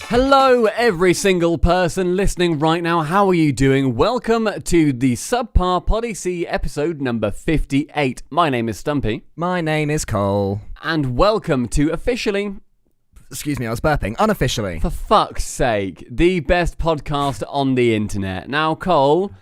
Hello, every single person listening right now. How are you doing? Welcome to the SubPar Poddy C episode number 58. My name is Stumpy. My name is Cole. And welcome to officially... Excuse me, I was burping. Unofficially. For fuck's sake, the best podcast on the internet. Now, Cole,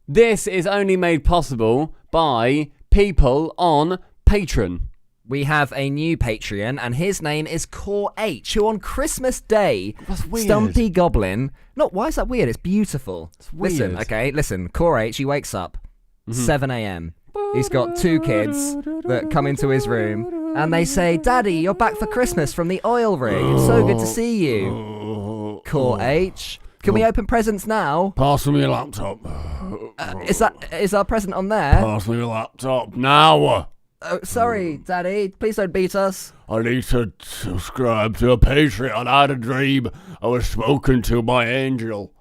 this is only made possible by people on Patreon. We have a new Patreon, and his name is Core H, who on Christmas Day, That's weird. Stumpy Goblin... Why is that weird? It's beautiful. It's weird. Listen, Core H, he wakes up, 7 a.m. He's got 2 kids that come into his room, and they say, Daddy, you're back for Christmas from the oil rig. It's so good to see you. Core H, can we open presents now? Pass me your laptop. Is our present on there? Pass me your laptop now. Oh, sorry, Daddy. Please don't beat us. I need to subscribe to a Patreon. I had a dream. I was spoken to by angel.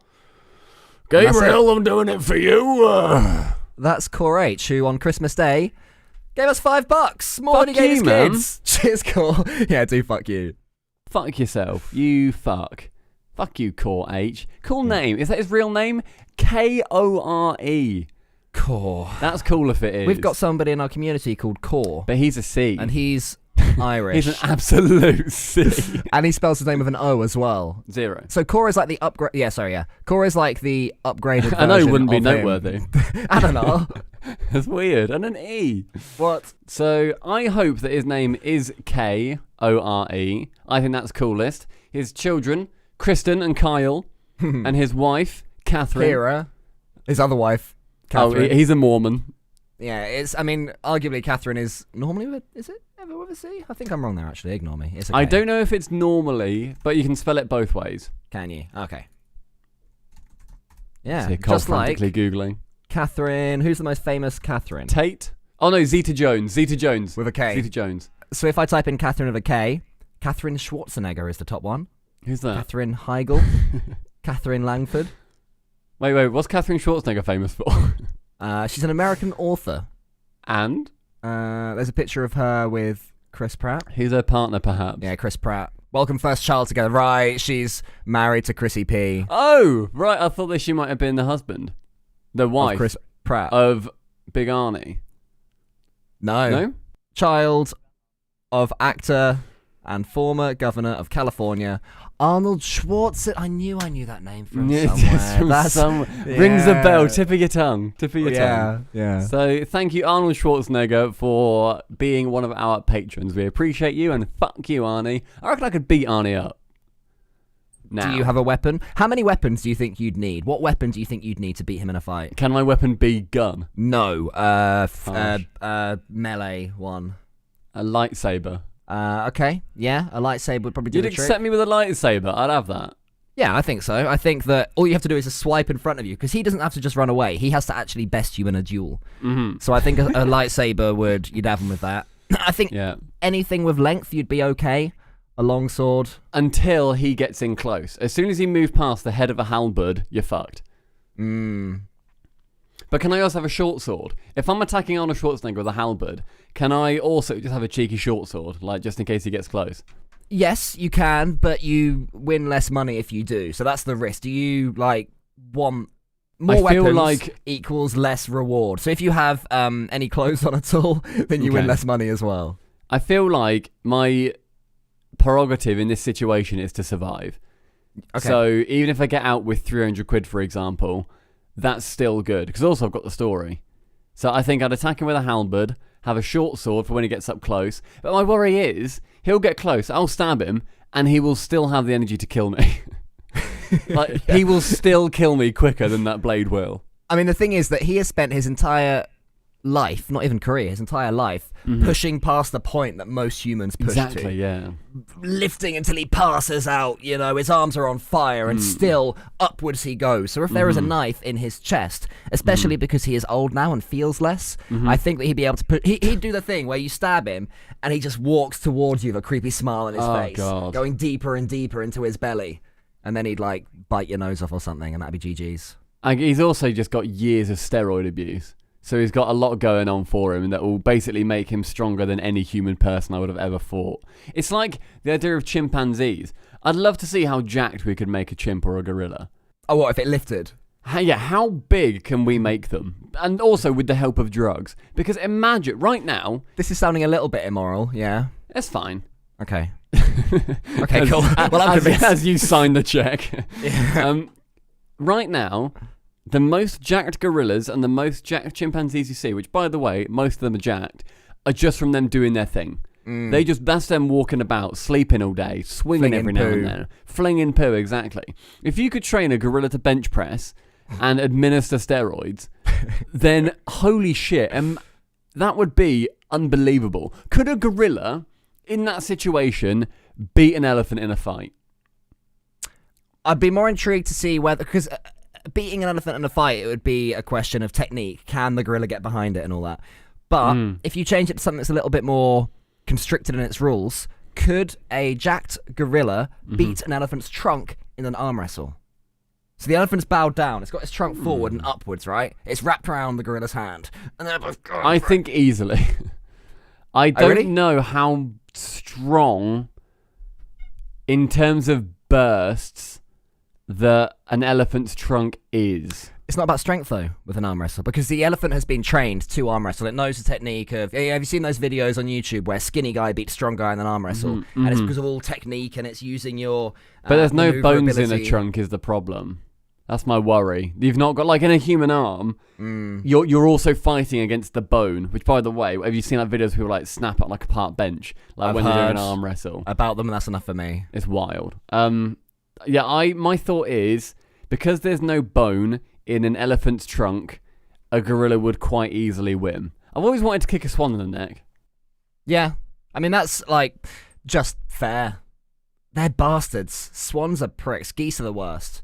Gabriel, I'm doing it for you. That's Core H, who on Christmas Day gave us $5. More Fuck than he gave you, his man. kids. Cheers, Core. Yeah, do fuck you. Fuck yourself. You fuck. Fuck you, Core H. Cool name. Is that his real name? K-O-R-E. Core. That's cool if it is. We've got somebody in our community called Core. But he's a C. And he's Irish. He's an absolute C. And he spells his name with an O as well. 0. So Core is like the upgrade. Yeah, sorry, yeah. Core is like the upgraded version I know it wouldn't be of him. noteworthy. I don't know. That's weird. And an E. What? So I hope that his name is K-O-R-E. I think that's coolest. His children, Kristen and Kyle, and his wife, Catherine. Kira. His other wife, Catherine. Oh, he's a Mormon. Yeah, arguably Catherine is normally is it ever with a C? I think I'm wrong there, actually. Ignore me. It's okay. I don't know if it's normally, but you can spell it both ways. Can you? Okay. Yeah, So Cole's just like frantically Googling. Catherine. Who's the most famous Catherine? Tate? Oh no, Zeta Jones. Zeta Jones. With a K. Zeta Jones. So if I type in Catherine with a K, Catherine Schwarzenegger is the top one. Who's that? Catherine Heigl. Catherine Langford. Wait, what's Catherine Schwarzenegger famous for? She's an American author. And? There's a picture of her with Chris Pratt. Who's her partner, perhaps? Yeah, Chris Pratt. Welcome first child together. Right, she's married to Chrissy P. Oh, right. I thought that she might have been the husband. The wife. Of Chris Pratt. Of Big Arnie. No? Child of actor and former governor of California, Arnold Schwarzenegger. I knew that name from somewhere. Rings a bell. Tip of your tongue. Tongue. Yeah. So thank you, Arnold Schwarzenegger, for being one of our patrons. We appreciate you, and fuck you, Arnie. I reckon I could beat Arnie up. Now. Do you have a weapon? How many weapons do you think you'd need? What weapon do you think you'd need to beat him in a fight? Can my weapon be gun? No. Melee one. A lightsaber. Okay. Yeah, a lightsaber would probably do You'd the trick. accept me with a lightsaber? I'd have that. Yeah, I think so. I think that all you have to do is a swipe in front of you, because he doesn't have to just run away. He has to actually best you in a duel. Mm-hmm. So I think a lightsaber you'd have him with that. I think anything with length you'd be okay. A long sword. Until he gets in close. As soon as you move past the head of a halberd, you're fucked. But can I also have a short sword? If I'm attacking Arnold Schwarzenegger with a halberd, can I also just have a cheeky short sword, like just in case he gets close? Yes, you can, but you win less money if you do. So that's the risk. Do you want more weapons equals less reward? So if you have any clothes on at all, then you win less money as well. I feel like my prerogative in this situation is to survive. Okay. So even if I get out with 300 quid, for example, that's still good, because also I've got the story. So I think I'd attack him with a halberd, have a short sword for when he gets up close. But my worry is, he'll get close, I'll stab him, and he will still have the energy to kill me. He will still kill me quicker than that blade will. I mean, the thing is that he has spent his entire life, not even career, his entire life, pushing past the point that most humans push to. Exactly, yeah. Lifting until he passes out, his arms are on fire, and still upwards he goes. So if there is a knife in his chest, especially because he is old now and feels less, I think that he'd be able to he'd do the thing where you stab him, and he just walks towards you with a creepy smile on his face, going deeper and deeper into his belly, and then he'd bite your nose off or something, and that'd be GG's. He's also just got years of steroid abuse. So he's got a lot going on for him that will basically make him stronger than any human person I would have ever fought. It's like the idea of chimpanzees. I'd love to see how jacked we could make a chimp or a gorilla. Oh, what if it lifted? How big can we make them? And also with the help of drugs. Because imagine, right now... This is sounding a little bit immoral, yeah. It's fine. Okay. Okay, cool. Well, I'm convinced. As you sign the check. Yeah. Right now... The most jacked gorillas and the most jacked chimpanzees you see, which by the way, most of them are jacked, are just from them doing their thing. That's them walking about, sleeping all day, swinging every now and then, flinging poo, exactly. If you could train a gorilla to bench press and administer steroids, then holy shit, that would be unbelievable. Could a gorilla in that situation beat an elephant in a fight? I'd be more intrigued to see whether, because beating an elephant in a fight, it would be a question of technique. Can the gorilla get behind it and all that? But if you change it to something that's a little bit more constricted in its rules, could a jacked gorilla beat an elephant's trunk in an arm wrestle? So the elephant's bowed down. It's got its trunk forward and upwards, right? It's wrapped around the gorilla's hand. And they're both going I think easily. I don't know how strong, in terms of bursts, that an elephant's trunk is. It's not about strength, though, with an arm wrestle, because the elephant has been trained to arm wrestle. It knows the technique of... Have you seen those videos on YouTube where skinny guy beats strong guy in an arm wrestle? And it's because of all technique, and it's using your But there's no bones in a trunk is the problem. That's my worry. You've not got... Like, in a human arm, you're also fighting against the bone, which, by the way, have you seen like videos of people like snap at like a park bench, like when they're doing an arm wrestle? About them, and that's enough for me. It's wild. Yeah, my thought is, because there's no bone in an elephant's trunk, a gorilla would quite easily win. I've always wanted to kick a swan in the neck. Yeah. I mean, that's, like, just fair. They're bastards. Swans are pricks. Geese are the worst.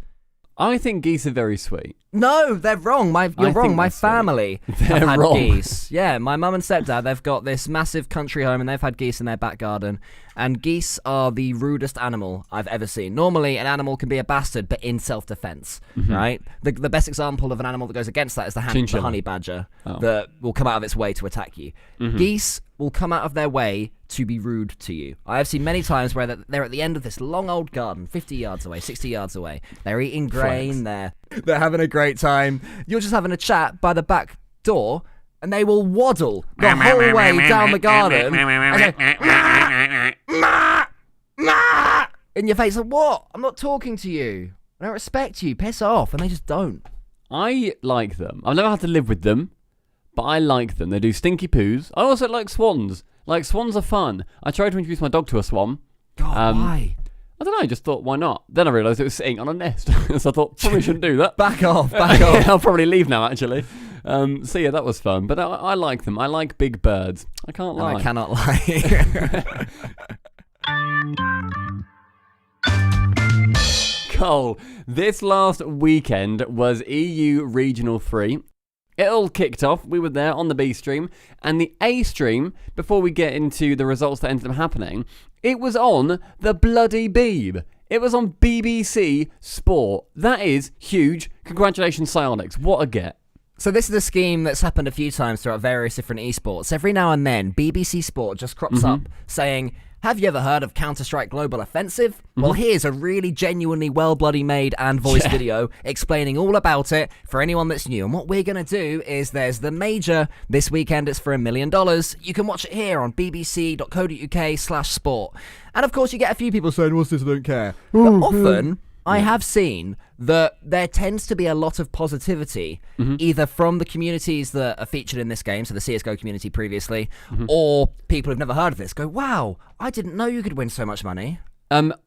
I think geese are very sweet. No, they're wrong. You're wrong. My family have had geese. Yeah, my mum and stepdad, they've got this massive country home and they've had geese in their back garden. And geese are the rudest animal I've ever seen. Normally, an animal can be a bastard, but in self-defense, right? The best example of an animal that goes against that is the honey badger that will come out of its way to attack you. Geese will come out of their way to be rude to you. I have seen many times where they're at the end of this long old garden, 50 yards away, 60 yards away. They're eating grain, they're having a great time. You're just having a chat by the back door, and they will waddle the whole way down the garden and go, in your face, like, what? I'm not talking to you. I don't respect you. Piss off. And they just don't. I like them. I've never had to live with them, but I like them. They do stinky poos. I also like swans. Like, swans are fun. I tried to introduce my dog to a swan. God, why? I don't know, I just thought, why not? Then I realised it was sitting on a nest. So I thought, probably shouldn't do that. Back off. I'll probably leave now, actually. So yeah, that was fun. But I like them. I like big birds. I can't lie. I cannot lie. Cole, this last weekend was EU Regional 3. It all kicked off. We were there on the B stream. And the A stream, before we get into the results that ended up happening, it was on the bloody Beeb. It was on BBC Sport. That is huge. Congratulations, Psyonix. What a get. So this is a scheme that's happened a few times throughout various different esports. Every now and then, BBC Sport just crops up saying, have you ever heard of Counter-Strike Global Offensive? Well, here's a really genuinely well-bloody made and voiced video explaining all about it for anyone that's new. And what we're going to do is there's the major. This weekend it's for $1 million. You can watch it here on bbc.co.uk/sport. And of course, you get a few people saying, what's this, I don't care. But often, I have seen that there tends to be a lot of positivity, either from the communities that are featured in this game, so the CSGO community previously, or people who've never heard of this go, wow, I didn't know you could win so much money.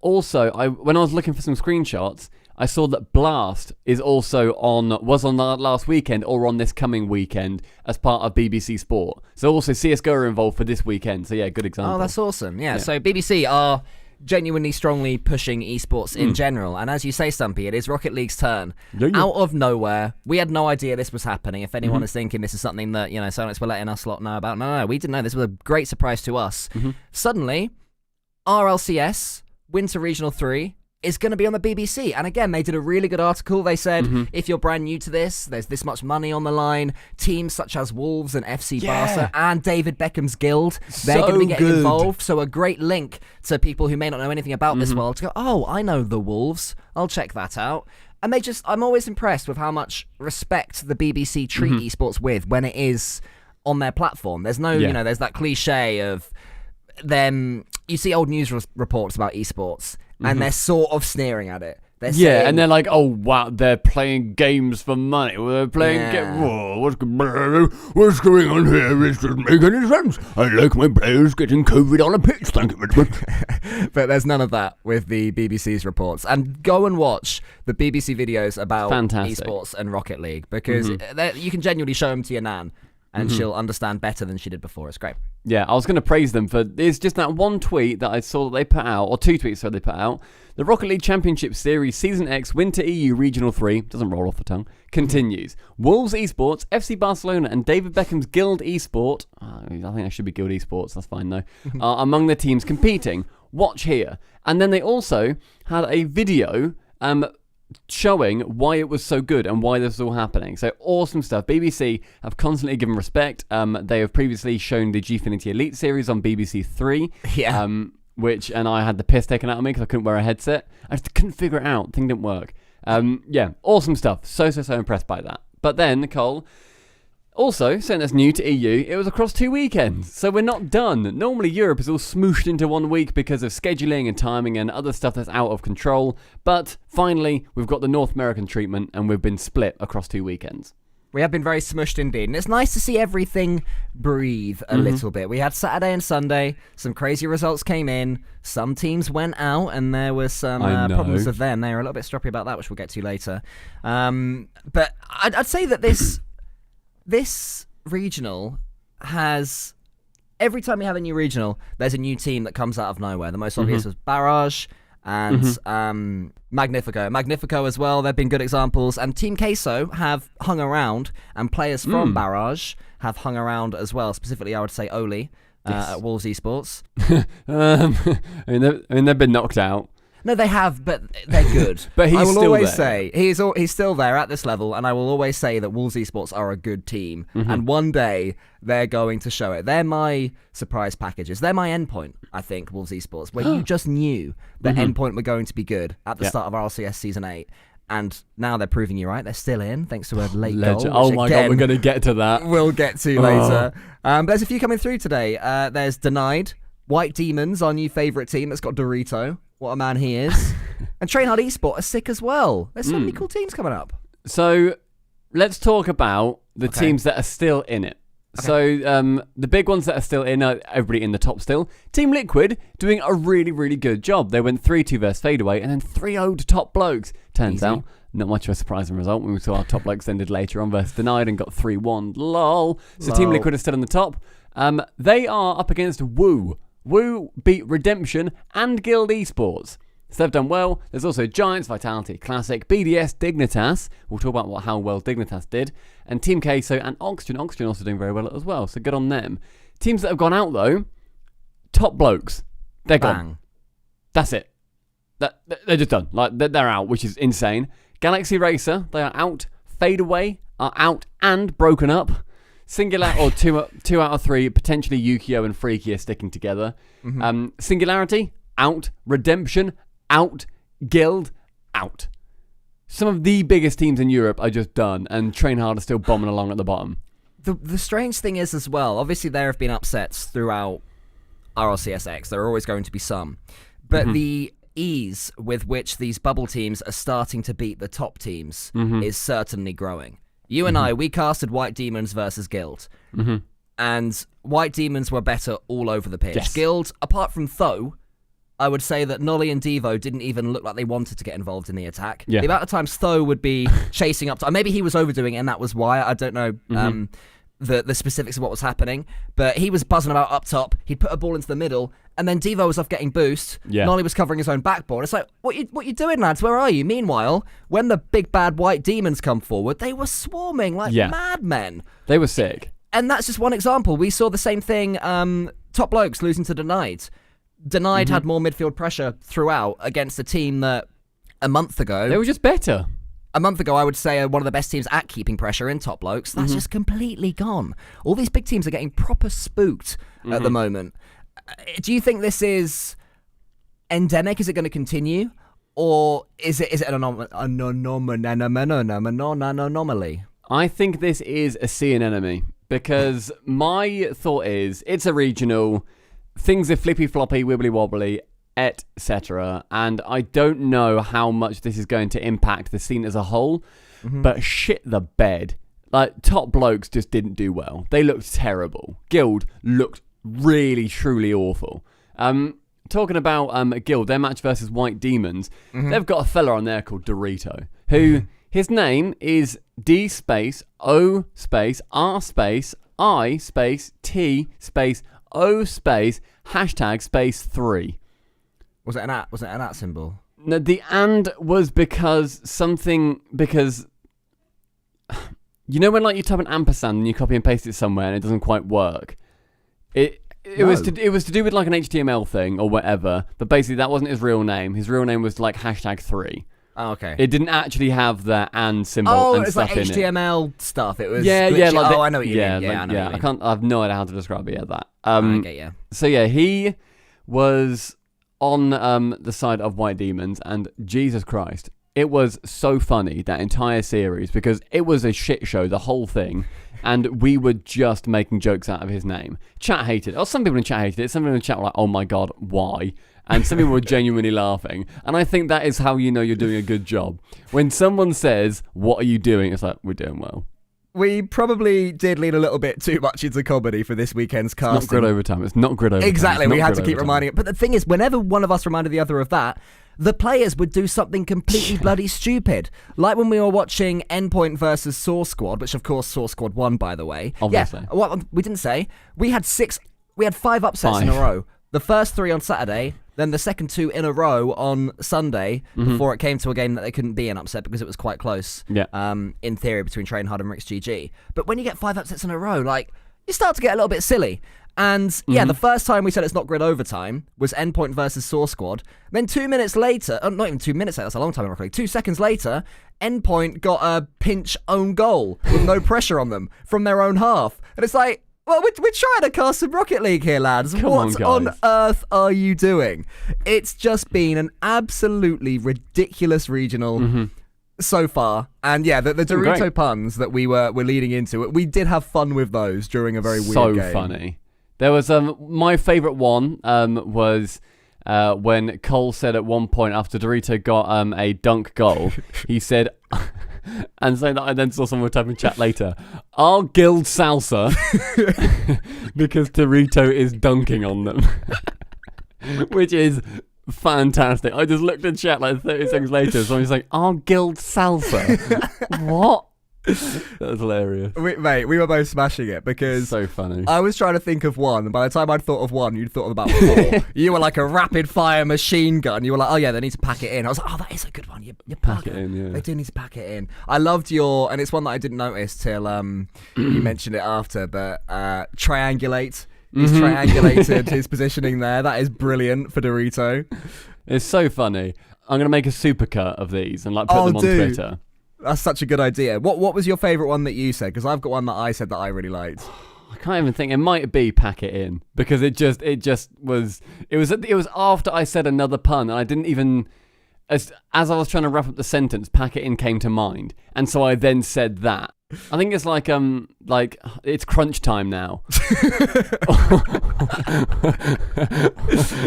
Also, when I was looking for some screenshots, I saw that Blast was on the last weekend or on this coming weekend as part of BBC Sport. So also CSGO are involved for this weekend. So yeah, good example. Oh, that's awesome. Yeah. So BBC are genuinely strongly pushing esports in general, and as you say, Stumpy, it is Rocket League's turn. Out of nowhere, we had no idea this was happening. If anyone is thinking this is something that, you know, Psyonix were letting us lot know about, no, we didn't know. This was a great surprise to us. Suddenly, RLCS Winter Regional 3 is going to be on the BBC. And again, they did a really good article. They said, if you're brand new to this, there's this much money on the line. Teams such as Wolves and FC Barca and David Beckham's Guild, they're going to be getting involved. So a great link to people who may not know anything about this world to go, oh, I know the Wolves. I'll check that out. And I'm always impressed with how much respect the BBC treat esports with when it is on their platform. There's no, there's that cliche of them. You see old news reports about esports, and they're sort of sneering at it. They're saying, and they're like, oh, wow, they're playing games for money. They're playing what's going on here? It doesn't make any sense. I like my players getting COVID on a pitch. Thank you very much. But there's none of that with the BBC's reports. And go and watch the BBC videos about esports and Rocket League, because you can genuinely show them to your nan, and she'll understand better than she did before. It's great. Yeah, I was going to praise them for, there's just that one tweet that I saw that they put out, or two tweets that they put out. The Rocket League Championship Series Season X Winter EU Regional 3, doesn't roll off the tongue, continues. Wolves Esports, FC Barcelona and David Beckham's Guild Esport, I think I should be Guild Esports, that's fine though, are among the teams competing. Watch here. And then they also had a video showing why it was so good and why this was all happening. So awesome stuff. BBC have constantly given respect. They have previously shown the Gfinity Elite series on BBC 3. Yeah. And I had the piss taken out of me because I couldn't wear a headset. I just couldn't figure it out. Thing didn't work. Yeah, awesome stuff. So impressed by that. But then, Nicole, also, something that's new to EU, it was across 2 weekends. So we're not done. Normally Europe is all smooshed into 1 week because of scheduling and timing and other stuff that's out of control. But finally, we've got the North American treatment and we've been split across 2 weekends. We have been very smushed indeed. And it's nice to see everything breathe a little bit. We had Saturday and Sunday. Some crazy results came in. Some teams went out and there were some problems with them. They were a little bit stroppy about that, which we'll get to later. But I'd say that this regional has, every time we have a new regional, there's a new team that comes out of nowhere. The most obvious was Barrage and Magnifico. Magnifico as well, they've been good examples. And Team Queso have hung around, and players from Barrage have hung around as well. Specifically, I would say Oli at Wolves Esports. I mean, they've been knocked out. No, they have, but they're good. But he's I will still always there. say he's still there at this level, and I will always say that Wolves Esports are a good team, and one day they're going to show it. They're my surprise packages. They're my endpoint, I think, Wolves Esports, where you just knew that endpoint were going to be good at the start of RLCS Season 8. And now they're proving you right. They're still in, thanks to a late goal. Oh my God, we're going to get to that. We'll get to later. But there's a few coming through today. There's Denied, White Demons, our new favourite team that's got Dorito. What a man he is. And Train Hard Esport are sick as well. There's so many cool teams coming up. So let's talk about the teams that are still in it. Okay. So the big ones that are still in are everybody in the top still. Team Liquid doing a really, really good job. They went 3-2 versus Fadeaway and then 3-0 to Top Blokes. Turns out, not much of a surprising result when we saw our Top Blokes ended later on versus Denied and got 3-1. Lol. So Team Liquid is still in the top. They are up against Woo. Woo beat Redemption and Guild Esports. So they've done well. There's also Giants, Vitality, Classic, BDS, Dignitas. We'll talk about how well Dignitas did. And Team Queso and Oxygen. Oxygen also doing very well as well. So good on them. Teams that have gone out though, Top Blokes. They're gone. That's it. They're just done. Like they're out, which is insane. Galaxy Racer, they are out. Fadeaway are out and broken up. Singular, or two out of three, potentially Yukio and Freaky are sticking together. Singularity, out. Redemption, out. Guild, out. Some of the biggest teams in Europe are just done, and Train Hard are still bombing along at the bottom. The strange thing is as well, obviously there have been upsets throughout RLCSX. There are always going to be some. But the ease with which these bubble teams are starting to beat the top teams is certainly growing. You and I, we casted White Demons versus Guild. And White Demons were better all over the pitch. Yes. Guild, apart from Tho, I would say that Nolly and Devo didn't even look like they wanted to get involved in the attack. Yeah. The amount of times Tho would be chasing up... maybe he was overdoing it and that was why. I don't know the specifics of what was happening. But he was buzzing about up top. He'd put a ball into the middle. And then Devo was off getting boost. Yeah. Nolly was covering his own backboard. It's like, what you doing, lads? Where are you? Meanwhile, when the big bad White Demons come forward, they were swarming like madmen. They were sick. And that's just one example. We saw the same thing, Top Blokes losing to Denied. Denied had more midfield pressure throughout against a team that a month ago. They were just better. A month ago, I would say one of the best teams at keeping pressure in top blokes. That's just completely gone. All these big teams are getting proper spooked at the moment. Do you think this is endemic? Is it going to continue? Or is it an anomaly? I think this is a sea anemone because my thought is it's a regional, things are flippy floppy, wibbly wobbly, etc. And I don't know how much this is going to impact the scene as a whole, but shit the bed. Like, top blokes just didn't do well. They looked terrible. Guild looked really, truly awful. Talking about Guild, their match versus White Demons, they've got a fella on there called Dorito, who his name is D space O space R space I space T space O space hashtag space 3. Was it an at? Was it an at symbol? No, the and was because you know when like you type an ampersand and you copy and paste it somewhere and it doesn't quite work. It was to do with like an HTML thing or whatever, but basically that wasn't his real name. His real name was like hashtag 3. Oh, okay. It didn't actually have the and symbol and it's stuff like in HTML stuff. It was yeah. Like I know what you mean. I know what you mean. I have no idea how to describe it yet. That. I get you. So yeah, he was on the side of White Demons, and Jesus Christ, it was so funny, that entire series, because it was a shit show, the whole thing, and we were just making jokes out of his name. Chat hated it. Oh, some people in chat hated it. Some people in chat were like, oh my god, why? And some people were genuinely laughing. And I think that is how you know you're doing a good job. When someone says, what are you doing? It's like, we're doing well. We probably did lean a little bit too much into comedy for this weekend's casting. It's not grid overtime. It's not grid overtime. Exactly. We had to keep reminding it. But the thing is, whenever one of us reminded the other of that, the players would do something completely bloody stupid. Like when we were watching Endpoint versus Source Squad, which of course Source Squad won, by the way. Obviously. Yeah, what we didn't say, we had 5 upsets in a row. The first 3 on Saturday, then the second 2 in a row on Sunday, before it came to a game that they couldn't be an upset because it was quite close, in theory, between Train Hard and Rick's GG. But when you get 5 upsets in a row, like, you start to get a little bit silly. And the first time we said it's not grid overtime was Endpoint versus Source Squad. Then 2 minutes later, not even 2 minutes later, that's a long time in Rocket League, 2 seconds later, Endpoint got a pinch own goal with no pressure on them from their own half. And it's like, well, we're trying to cast some Rocket League here, lads. What on earth are you doing? It's just been an absolutely ridiculous regional so far. And yeah, the Dorito puns that we were leading into, we did have fun with those during a very weird game. So funny. There was my favourite one was when Cole said at one point after Dorito got a dunk goal, he said... And saying that, I then saw someone type in chat later, I'll guild salsa because Dorito is dunking on them. Which is fantastic. I just looked in chat like 30 seconds later, so I'm just like, I'll guild salsa. What? That was hilarious. We were both smashing it because so funny. I was trying to think of one, and by the time I'd thought of one, you'd thought of about 4. You were like a rapid fire machine gun. You were like, oh yeah, they need to pack it in. I was like, oh, that is a good one. You pack it in, yeah. They do need to pack it in. I loved your, and it's one that I didn't notice till you mentioned it after, but triangulate. He's triangulated his positioning there. That is brilliant for Dorito. It's so funny. I'm going to make a supercut of these and like put them on Twitter. That's such a good idea. What was your favourite one that you said? Because I've got one that I said that I really liked. I can't even think. It might be pack it in because it just was. It was after I said another pun and I didn't even. As I was trying to wrap up the sentence, pack it in came to mind, and so I then said that. I think it's like it's crunch time now.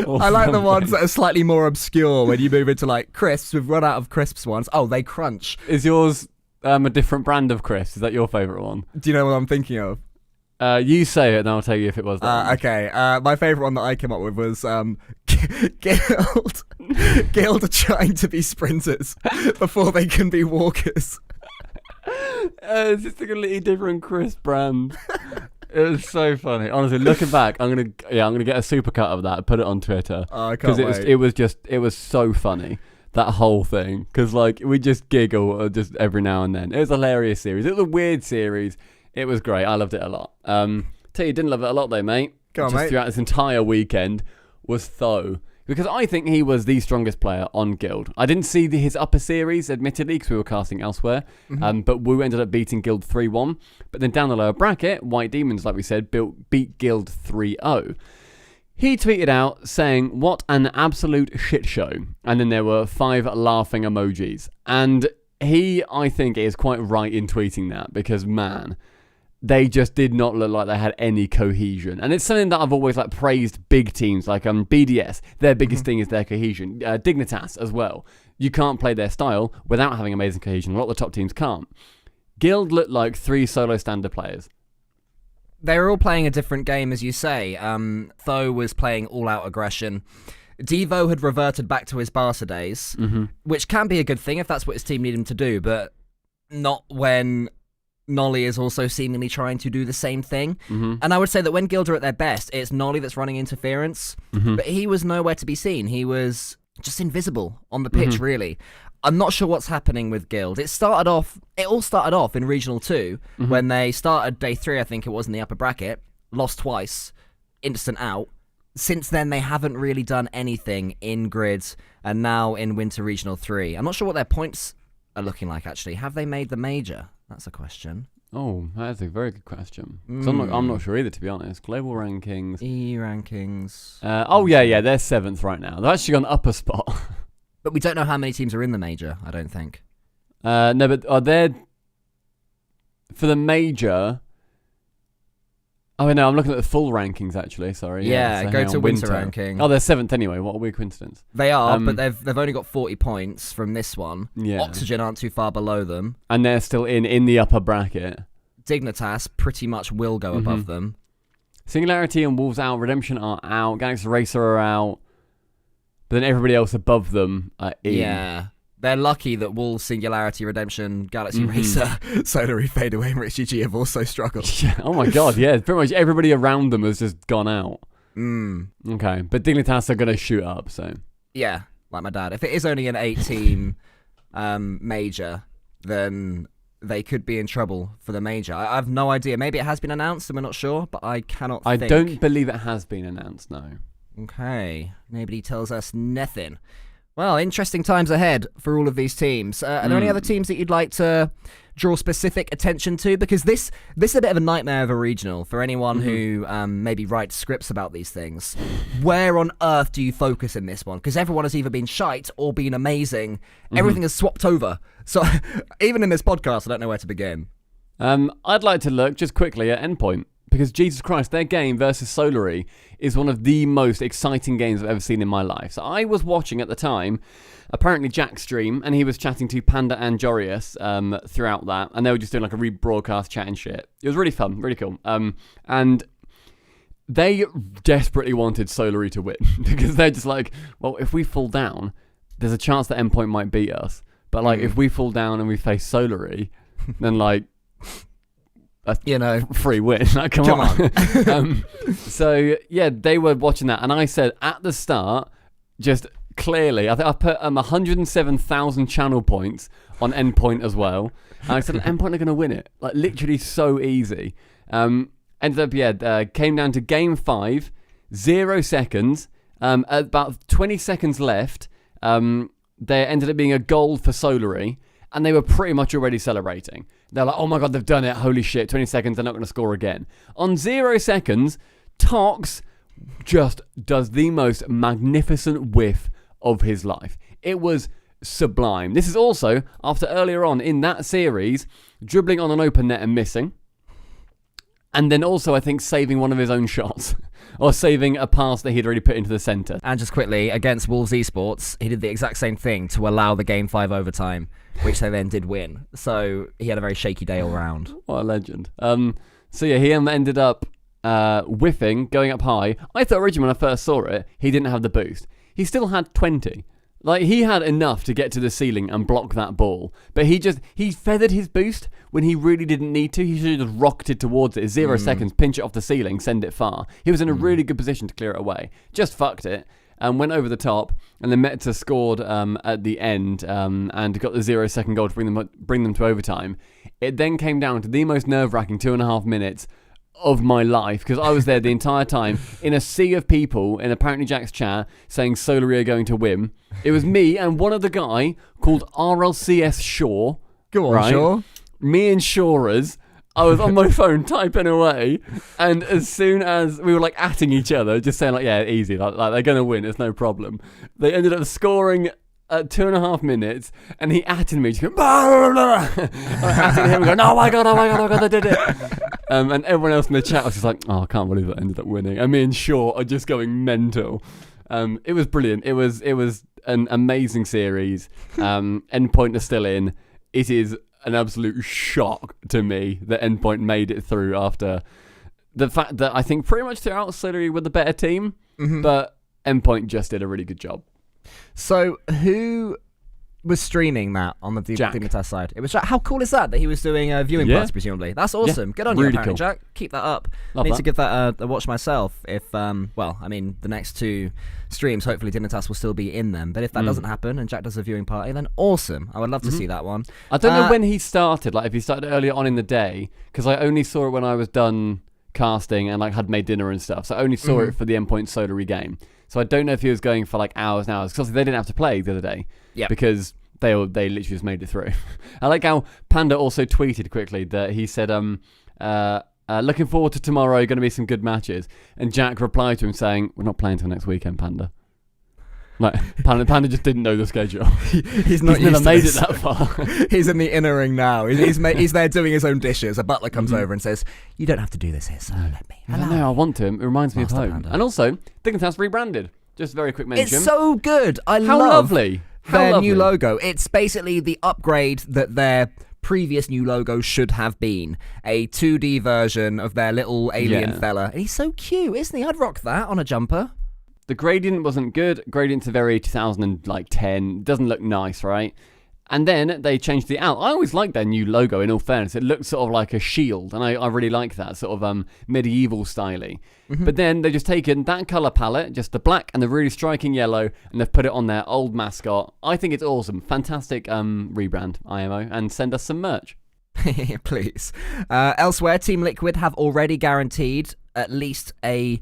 I like the ones that are slightly more obscure when you move into like crisps. We've run out of crisps ones. Oh, they crunch. Is yours a different brand of crisps? Is that your favourite one? Do you know what I'm thinking of? You say it and I'll tell you if it was that okay. My favourite one that I came up with was Guild are trying to be sprinters before they can be walkers. It's just a completely different crisp brand. It was so funny. Honestly, looking back, I'm gonna get a supercut of that and put it on Twitter. Oh, I can't wait. It was so funny, that whole thing, because like we just giggle just every now and then. It was a hilarious series. It was a weird series. It was great. I loved it a lot. Tell you didn't love it a lot though, mate. Go on, mate. Throughout this entire weekend was Tho. Because I think he was the strongest player on Guild. I didn't see his upper series, admittedly, because we were casting elsewhere. But Wu ended up beating Guild 3-1. But then down the lower bracket, White Demons, like we said, beat Guild 3-0. He tweeted out saying, "What an absolute shit show." And then there were 5 laughing emojis. And he, I think, is quite right in tweeting that. Because, man, they just did not look like they had any cohesion. And it's something that I've always praised big teams like BDS. Their biggest thing is their cohesion. Dignitas as well. You can't play their style without having amazing cohesion. A lot of the top teams can't. Guild looked like 3 solo standard players. They were all playing a different game, as you say. Tho was playing all-out aggression. Devo had reverted back to his Barca days, which can be a good thing if that's what his team need him to do, but not when Nolly is also seemingly trying to do the same thing. And I would say that when Guild are at their best, it's Nolly that's running interference, but he was nowhere to be seen. He was just invisible on the pitch, really. I'm not sure what's happening with Guild. It all started off in Regional 2 when they started day 3, I think it was, in the upper bracket, lost twice, instant out. Since then, they haven't really done anything in Grids, and now in Winter Regional 3. I'm not sure what their points are looking like, actually. Have they made the major? That's a question. Oh, that's a very good question. So I'm not sure either, to be honest. Global rankings. EU rankings. They're 7th right now. They've actually got an upper spot. But we don't know how many teams are in the major, I don't think. No, but are there... For the major... Oh, no, I'm looking at the full rankings, actually. Sorry. Yeah, so go to Winter ranking. Oh, they're 7th anyway. What a weird coincidence. They are, but they've only got 40 points from this one. Yeah. Oxygen aren't too far below them. And they're still in the upper bracket. Dignitas pretty much will go above them. Singularity and Wolves out. Redemption are out. Galaxy Racer are out. But then everybody else above them are in. Yeah. They're lucky that Wolves, Singularity, Redemption, Galaxy Racer, Solar Fadeaway, and Rich GG have also struggled. Yeah. Oh my god, yeah. Pretty much everybody around them has just gone out. Okay. But Dignitas are going to shoot up, so. Yeah, like my dad. If it is only an 8-team major, then they could be in trouble for the major. I have no idea. Maybe it has been announced and we're not sure, but I cannot think. I don't believe it has been announced, no. Okay. Nobody tells us nothing. Well, interesting times ahead for all of these teams. Are there any other teams that you'd like to draw specific attention to? Because this is a bit of a nightmare of a regional for anyone who maybe writes scripts about these things. Where on earth do you focus in this one? Because everyone has either been shite or been amazing. Everything has swapped over. So even in this podcast, I don't know where to begin. I'd like to look just quickly at Endpoint. Because Jesus Christ, their game versus Solary is one of the most exciting games I've ever seen in my life. So I was watching at the time, apparently Jack's stream, and he was chatting to Panda and Jorius throughout that, and they were just doing like a rebroadcast chat and shit. It was really fun, really cool. And they desperately wanted Solary to win because they're just like, well, if we fall down, there's a chance that Endpoint might beat us. But like, if we fall down and we face Solary, then like, free win. Like, come on. So yeah, they were watching that, and I said at the start, just clearly, I think I put 107,000 channel points on Endpoint as well, and I said Endpoint are going to win it, like literally so easy. Ended up came down to game 5, 0 seconds, about 20 seconds left. There ended up being a goal for Solary, and they were pretty much already celebrating. They're like, oh my god, they've done it. Holy shit, 20 seconds, they're not going to score again. On 0 seconds, Tox just does the most magnificent whiff of his life. It was sublime. This is also after earlier on in that series, dribbling on an open net and missing. And then also, I think, saving one of his own shots. Or saving a pass that he'd already put into the centre. And just quickly, against Wolves Esports, he did the exact same thing to allow the Game 5 overtime, which they then did win. So he had a very shaky day all round. What a legend. So yeah, he ended up whiffing, going up high. I thought originally when I first saw it, he didn't have the boost. He still had 20. Like, he had enough to get to the ceiling and block that ball. But he feathered his boost when he really didn't need to. He should have just rocketed towards it. 0 seconds, pinch it off the ceiling, send it far. He was in a really good position to clear it away. Just fucked it and went over the top. And then Meta scored at the end and got the 0 second goal to bring them to overtime. It then came down to the most nerve-wracking 2.5 minutes of my life, because I was there the entire time in a sea of people in apparently Jack's chat saying Solary are going to win. It was me and one other guy called RLCS Shaw. Go on, right? Shaw. Me and Shawers. I was on my phone typing away, and as soon as we were like atting each other, just saying like, yeah, easy, like they're gonna win, it's no problem. They ended up scoring at 2.5 minutes, and he atted me, just going, blah, blah, blah. Atting him, going, oh my god, they did it. And everyone else in the chat was just like, oh, I can't believe I ended up winning. And me and Shaw are just going mental. It was brilliant. It was an amazing series. Endpoint are still in. It is an absolute shock to me that Endpoint made it through after the fact that I think pretty much throughout Solary were the better team, but Endpoint just did a really good job. So who was streaming that on the Dignitas side? It was Jack. How cool is that he was doing viewing parties, presumably? That's awesome. Yeah, Good on you, really apparently, cool. Jack. Keep that up. Love I need that. to give that a watch myself. If the next 2 streams, hopefully Dignitas will still be in them. But if that doesn't happen and Jack does a viewing party, then awesome. I would love to see that one. I don't know when he started, like if he started earlier on in the day, because I only saw it when I was done casting and like had made dinner and stuff. So I only saw it for the Endpoint Solary game. So I don't know if he was going for like hours and hours, because they didn't have to play the other day, because they literally just made it through. I like how Panda also tweeted quickly that he said, looking forward to tomorrow, going to be some good matches. And Jack replied to him saying, we're not playing till next weekend, Panda. Like, Panda just didn't know the schedule. He's not He's never used to made this. it that far. He's in the inner ring now. He's there doing his own dishes. A butler comes over and says, you don't have to do this here, sir. Let me. No, I want to. It reminds me of Master home. Panda. And also, Dignitas rebranded. Just a very quick mention. It's so good. I How love lovely. their new logo. It's basically the upgrade that their previous new logo should have been. A 2D version of their little alien fella. And he's so cute, isn't he? I'd rock that on a jumper. The gradient wasn't good. Gradient's very 2010. Doesn't look nice, right? And then they changed the out. I always liked their new logo, in all fairness. It looks sort of like a shield, and I really like that, sort of medieval styly. But then they've just taken that colour palette, just the black and the really striking yellow, and they've put it on their old mascot. I think it's awesome. Fantastic rebrand, IMO, and send us some merch. Please. Elsewhere, Team Liquid have already guaranteed at least a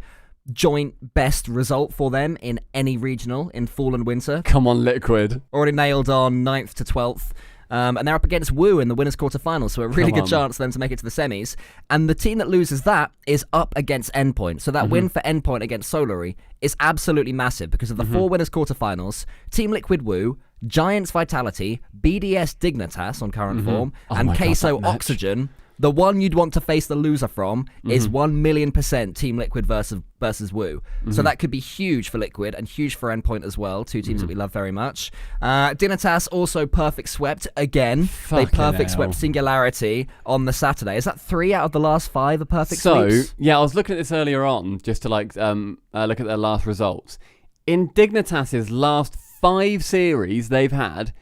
joint best result for them in any regional in fall and winter. Come on, Liquid. Already nailed on 9th to 12th. And they're up against Woo in the winners' quarterfinals, so a really good chance for them to make it to the semis. And the team that loses that is up against Endpoint. So that win for Endpoint against Solary is absolutely massive because of the 4 winners' quarterfinals, Team Liquid Woo, Giants Vitality, BDS Dignitas on current form, and Queso Oxygen. The one you'd want to face the loser from is 1,000,000% Team Liquid versus Woo. So that could be huge for Liquid and huge for Endpoint as well, 2 teams that we love very much. Dignitas also perfect swept again. They perfect swept Singularity on the Saturday. Is that 3 out of the last 5 are perfect sweeps? Yeah, I was looking at this earlier on just to like look at their last results. In Dignitas's last 5 series they've had,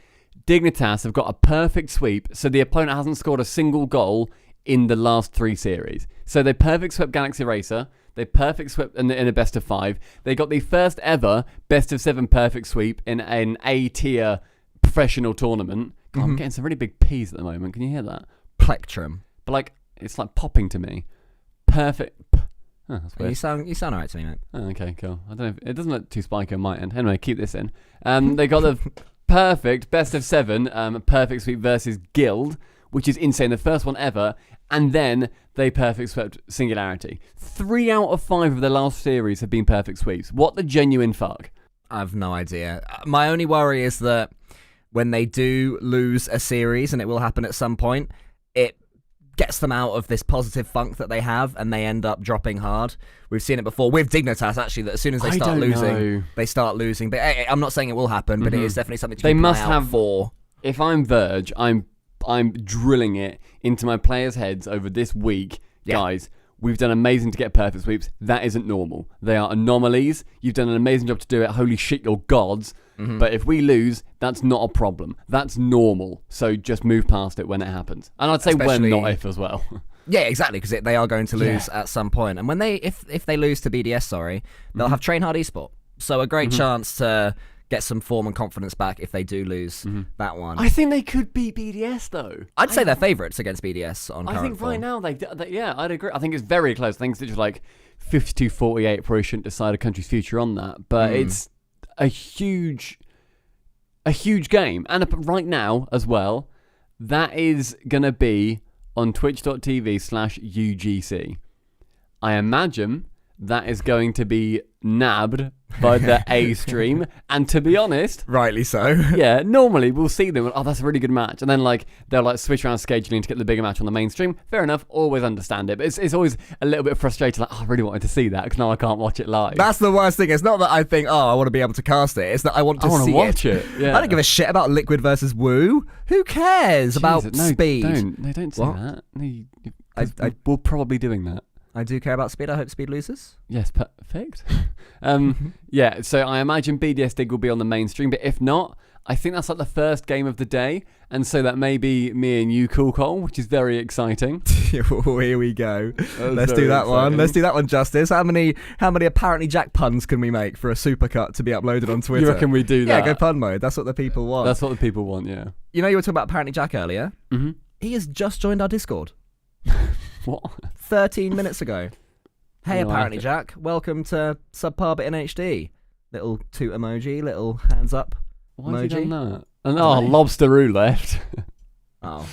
Dignitas have got a perfect sweep, so the opponent hasn't scored a single goal in the last 3 series. So they perfect swept Galaxy Racer, they perfect swept in a best of 5. They got the first ever best of 7 perfect sweep in an A-tier professional tournament. God, I'm getting some really big P's at the moment. Can you hear that? Plectrum. But like, it's like popping to me. Perfect. Oh, that's weird. You sound alright to me, mate. Oh, okay, cool. I don't know. It doesn't look too spiky on my end. Anyway, keep this in. They got the perfect best of 7 perfect sweep versus Guild, which is insane. The first one ever. And then they perfect swept Singularity. 3 out of 5 of the last series have been perfect sweeps. What the genuine fuck? I've no idea. My only worry is that when they do lose a series, and it will happen at some point, it gets them out of this positive funk that they have, and they end up dropping hard. We've seen it before with Dignitas, actually, that as soon as they start losing, they start losing. But I'm not saying it will happen, but it is definitely something to keep an eye out for. If I'm Verge, I'm drilling it into my players' heads over this week. Guys, we've done amazing to get perfect sweeps. That isn't normal. They are anomalies. You've done an amazing job to do it. Holy shit, you're gods. But if we lose, that's not a problem. That's normal. So just move past it when it happens. And I'd say when, not if as well. Yeah, exactly, because they are going to lose at some point. And when if they lose to BDS, they'll have Train Hard Esport. So a great chance to get some form and confidence back if they do lose that one. I think they could beat BDS though. I'd say they're favourites against BDS on current I think form. right now yeah, I'd agree. I think it's very close. I think it's just like 52-48. Probably shouldn't decide a country's future on that, but it's a huge game, and right now as well, that is gonna be on twitch.tv/UGC. I imagine that is going to be nabbed by the A stream, and to be honest, Rightly so. yeah, normally we'll see them, oh, that's a really good match, and then like they'll like switch around scheduling to get the bigger match on the mainstream. Fair enough, always understand it, but it's always a little bit frustrating, like, oh, I really wanted to see that because now I can't watch it live. That's the worst thing. It's not that I think, oh, I want to be able to cast it. It's that I want to see watch it. Yeah. I don't give a shit about Liquid versus Woo. Who cares about Jesus, no, speed? Don't say What? that. No, we're probably doing that. I do care about speed. I hope speed loses. Yes, perfect. Yeah, so I imagine BDS Dig will be on the mainstream, but if not, I think that's like the first game of the day, and so that may be me and you, Cool Cole, which is very exciting. Here we go. Let's do that one. Let's do that one justice. How many apparently Jack puns can we make for a supercut to be uploaded on Twitter? You reckon we do that? Yeah, go pun mode. That's what the people want. That's what the people want, yeah. You know, you were talking about apparently Jack earlier. Mm-hmm. He has just joined our Discord. What? 13 minutes ago. Hey, No, apparently Jack. Welcome to SubPar but in HD. Little toot emoji, little hands up Why emoji. has he done that? And Lobsteroo left. Oh.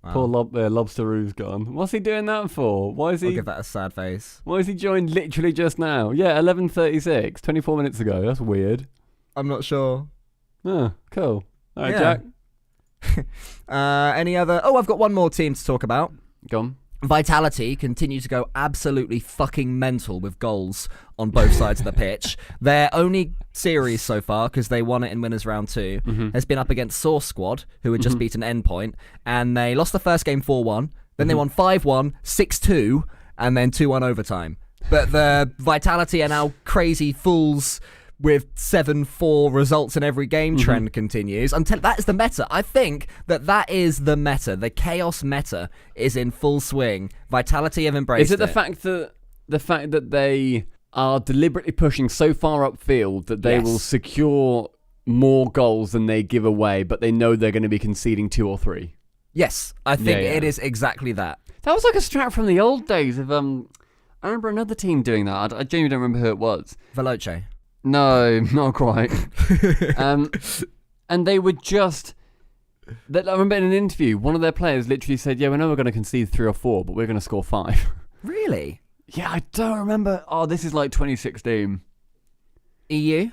Wow. Poor Lobsteroo's gone. What's he doing that for? Why is I'll he? give that a sad face. Why is he joined literally just now? Yeah, 11:36, 24 minutes ago. That's weird. I'm not sure. Oh, cool. All right, Yeah. Jack. Any other? Oh, I've got one more team to talk about. Go on. Vitality continue to go absolutely fucking mental with goals on both sides of the pitch. Their only series so far, because they won it in winners round 2, has been up against Source Squad, who had just beaten Endpoint, and they lost the first game 4-1, then they won 5-1, 6-2, and then 2-1 overtime. But the Vitality are now crazy fools with 7-4 results in every game trend continues. That is the meta. I think that is the meta. The chaos meta is in full swing. Vitality have embraced it. Is it the fact that they are deliberately pushing so far upfield that they will secure more goals than they give away, but they know they're going to be conceding 2 or 3? Yes, I think it is exactly that. That was like a strat from the old days of I remember another team doing that. I genuinely don't remember who it was. Veloce. No, not quite. And they would just... I remember in an interview, one of their players literally said, yeah, we know we're going to concede 3 or 4, but we're going to score 5. Really? Yeah, I don't remember. Oh, this is like 2016. EU?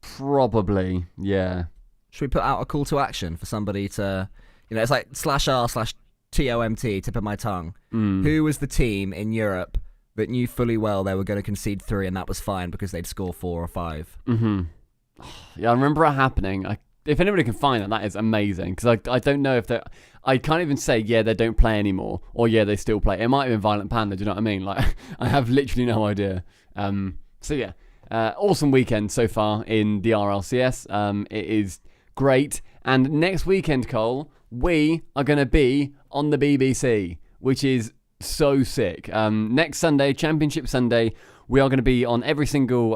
Probably, yeah. Should we put out a call to action for somebody to... it's like /r/TOMT, tip of my tongue. Who was the team in Europe that knew fully well they were going to concede 3 and that was fine because they'd score 4 or 5? Yeah, I remember it happening. If anybody can find that is amazing. Because I don't know if they're... I can't even say, yeah, they don't play anymore. Or, yeah, they still play. It might have been Violent Panda, do you know what I mean? Like, I have literally no idea. So, yeah. Awesome weekend so far in the RLCS. It is great. And next weekend, Cole, we are going to be on the BBC, which is so sick. Next Sunday, Championship Sunday, we are going to be on every single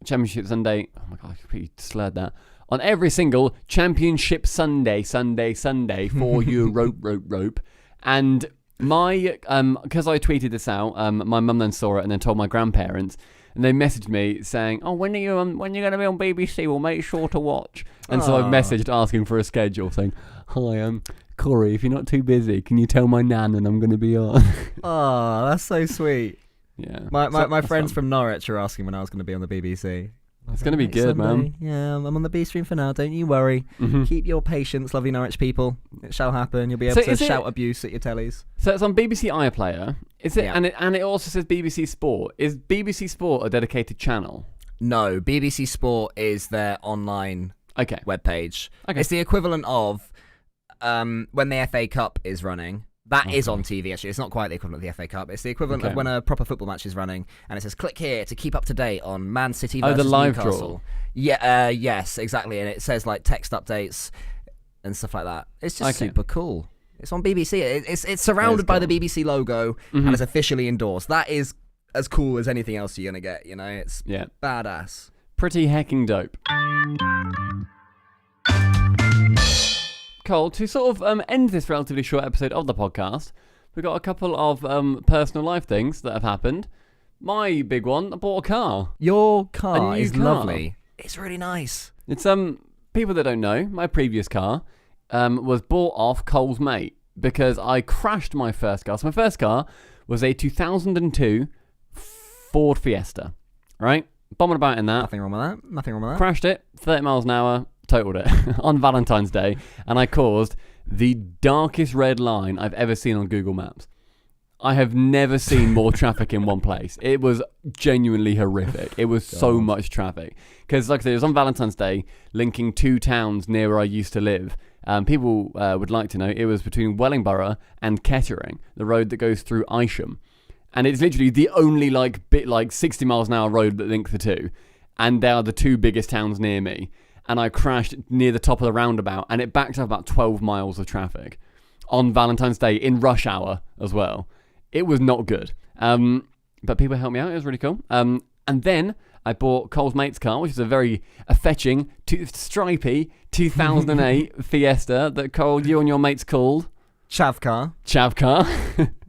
Championship Sunday. Oh my god, I completely slurred that. On every single Championship Sunday for you, rope. And my, because I tweeted this out, my mum then saw it and then told my grandparents, and they messaged me saying, "Oh, when are you going to be on BBC? We'll make sure to watch." And so I messaged asking for a schedule, saying, "Hi, Corey, if you're not too busy, can you tell my nan and I'm going to be on?" Oh, that's so sweet. Yeah. My friends from Norwich are asking when I was going to be on the BBC. It's going to be good, man. Yeah, I'm on the B stream for now. Don't you worry. Keep your patience, lovely Norwich people. It shall happen. You'll be able to shout abuse at your tellies. So it's on BBC iPlayer. Is it? Yeah. And it also says BBC Sport. Is BBC Sport a dedicated channel? No, BBC Sport is their online webpage. Okay. It's the equivalent of when the FA Cup is running. That is on TV, actually. It's not quite the equivalent of the FA Cup. It's the equivalent of when a proper football match is running, and it says, click here to keep up to date on Man City versus the live Newcastle. draw. Yeah, yes, exactly. And it says, like, text updates and stuff like that. It's just super cool. It's on BBC. It's surrounded by the BBC logo, and it's officially endorsed. That is as cool as anything else you're going to get, It's badass. Pretty hecking dope. Cole, to sort of end this relatively short episode of the podcast, we've got a couple of personal life things that have happened. My big one, I bought a car. Your car new is car. lovely. It's really nice. It's people that don't know, my previous car was bought off Cole's mate because I crashed my first car. So my first car was a 2002 Ford Fiesta, right? Bombing about in that. Nothing wrong with that. Crashed it, 30 miles an hour, totaled it on Valentine's Day, and I caused the darkest red line I've ever seen on Google Maps. I have never seen more traffic in one place. It was genuinely horrific. It was so much traffic. Because, like I said, it was on Valentine's Day, linking two towns near where I used to live. People would like to know it was between Wellingborough and Kettering, the road that goes through Isham. And it's literally the only 60 miles an hour road that link the two. And they are the two biggest towns near me. And I crashed near the top of the roundabout, and it backed up about 12 miles of traffic on Valentine's Day in rush hour as well. It was not good. But people helped me out. It was really cool. And then I bought Cole's mate's car, which is a very fetching, stripy 2008 Fiesta that Cole, you and your mates called Chav car.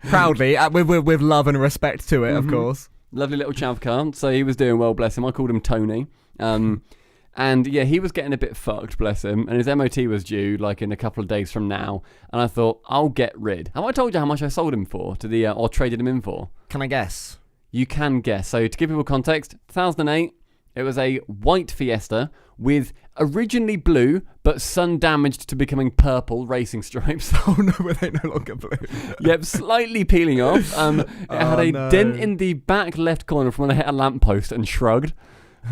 Proudly, with love and respect to it, of course. Lovely little chav car. So he was doing well, bless him. I called him Tony. And yeah, he was getting a bit fucked, bless him. And his MOT was due in a couple of days from now. And I thought, I'll get rid. Have I told you how much I sold him for or traded him in for? Can I guess? You can guess. So to give people context, 2008, it was a white Fiesta with originally blue, but sun damaged to becoming purple racing stripes. Oh no, were they no longer blue? Yep, slightly peeling off. It had a dent in the back left corner from when I hit a lamppost and shrugged.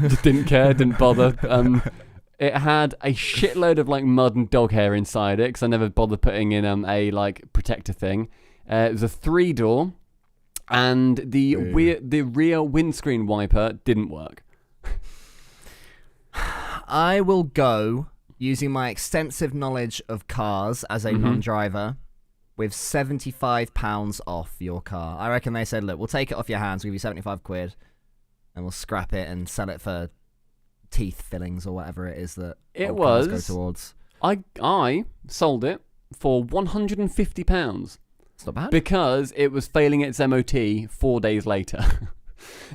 Just didn't care, didn't bother. It had a shitload of mud and dog hair inside it because I never bothered putting in a protector thing. It was a 3-door, and the rear windscreen wiper didn't work. I will go, using my extensive knowledge of cars as a non-driver, with £75 off your car. I reckon they said, look, we'll take it off your hands, we'll give you 75 quid, and we'll scrap it and sell it for teeth fillings or whatever it is that cars go towards. I sold it for £150. It's not bad. Because it was failing its MOT 4 days later.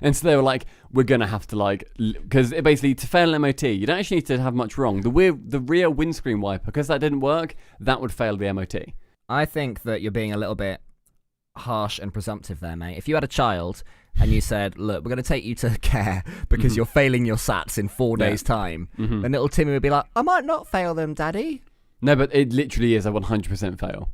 And so they were like, we're going to have to because basically to fail an MOT, you don't actually need to have much wrong. The rear windscreen wiper, because that didn't work, that would fail the MOT. I think that you're being a little bit harsh and presumptive there, mate. If you had a child and you said, look, we're going to take you to care because you're failing your SATs in 4 days' time, then little Timmy would be like, I might not fail them, Daddy. No, but it literally is a 100% fail.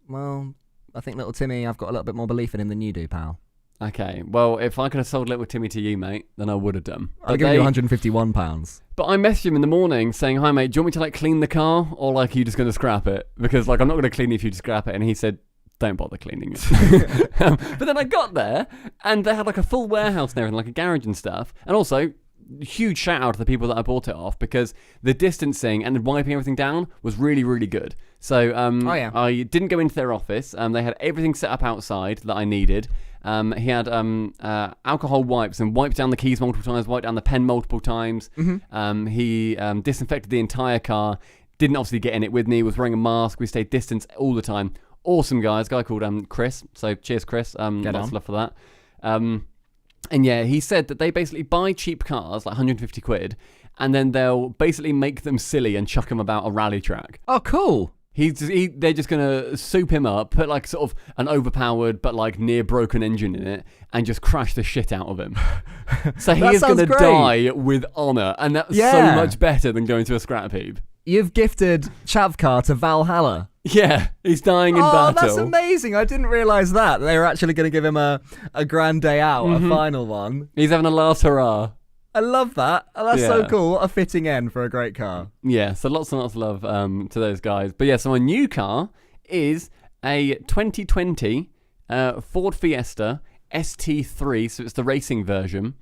Well, I think little Timmy, I've got a little bit more belief in him than you do, pal. Okay, well, if I could have sold little Timmy to you, mate, then I would have done. I'll give you £151. But I messaged him in the morning saying, hi, mate, do you want me to clean the car, or are you just going to scrap it? Because I'm not going to clean it if you just scrap it. And he said, don't bother cleaning it. But then I got there, and they had a full warehouse and everything, a garage and stuff. And also, huge shout out to the people that I bought it off, because the distancing and wiping everything down was really, really good. So I didn't go into their office. They had everything set up outside that I needed. He had alcohol wipes and wiped down the keys multiple times, wiped down the pen multiple times. He disinfected the entire car. Didn't obviously get in it with me. Was wearing a mask. We stayed distance all the time. Awesome guys. A guy called Chris. So cheers, Chris. Lots of love for that. And yeah, he said that they basically buy cheap cars, 150 quid, and then they'll basically make them silly and chuck them about a rally track. Oh, cool. They're just going to soup him up, put sort of an overpowered but near broken engine in it, and just crash the shit out of him. So he is going to die with honour, and that's so much better than going to a scrap heap. You've gifted Chavcar to Valhalla. Yeah, he's dying in battle. Oh, that's amazing. I didn't realise that. They were actually going to give him a grand day out, a final one. He's having a last hurrah. I love that. Oh, that's so cool. What a fitting end for a great car. Yeah, so lots and lots of love to those guys. But yeah, so my new car is a 2020 Ford Fiesta ST3, so it's the racing version.